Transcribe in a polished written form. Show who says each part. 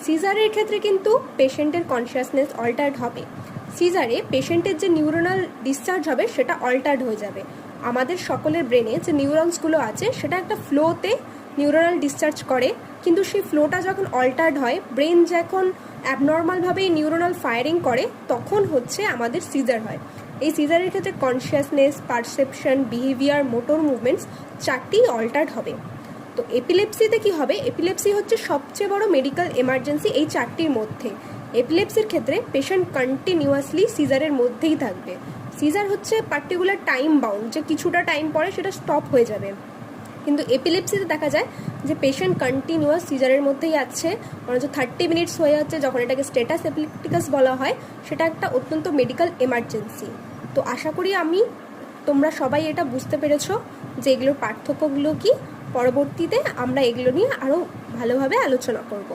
Speaker 1: সিজারের ক্ষেত্রে কিন্তু পেশেন্টের কনসিয়াসনেস অল্টার্ড হবে। সিজারে পেশেন্টের যে নিউরোনাল ডিসচার্জ হবে সেটা অল্টার্ড হয়ে যাবে। আমাদের সকলের ব্রেনে যে নিউরনসগুলো আছে সেটা একটা ফ্লোতে নিউরোনাল ডিসচার্জ করে, কিন্তু সেই ফ্লোটা যখন অল্টার্ড হয়, ব্রেন যখন অ্যাবনর্মালভাবে নিউরোনাল ফায়ারিং করে, তখন হচ্ছে আমাদের সিজার হয়। এই সিজারের ক্ষেত্রে consciousness, perception, behaviour, motor movements চারটিই অল্টার্ড হবে। তো এপিলেপসিতে কি হবে? এপিলেপসি হচ্ছে সবচেয়ে বড় মেডিকেল এমার্জেন্সি এই চারটির মধ্যে। এপিলেপসির ক্ষেত্রে পেশেন্ট কন্টিনিউয়াসলি সিজারের মধ্যেই থাকবে। সিজার হচ্ছে পার্টিকুলার টাইম বাউন্ড, যে কিছুটা টাইম পরে সেটা স্টপ হয়ে যাবে। কিন্তু এপিলেপসিতে দেখা যায় যে পেশেন্ট কন্টিনিউয়াস সিজারের মধ্যেই আছে, অথচ 30 মিনিটস হয়ে যাচ্ছে। যখন এটাকে স্টেটাস এপিলেপটিকাস বলা হয়, সেটা একটা অত্যন্ত মেডিকেল এমার্জেন্সি। তো আশা করি তোমরা সবাই এটা বুঝতে পেরেছো যে এগুলোর পার্থক্যগুলো কি। পরবর্তীতে আমরা এগুলো নিয়ে আরও ভালোভাবে আলোচনা করব।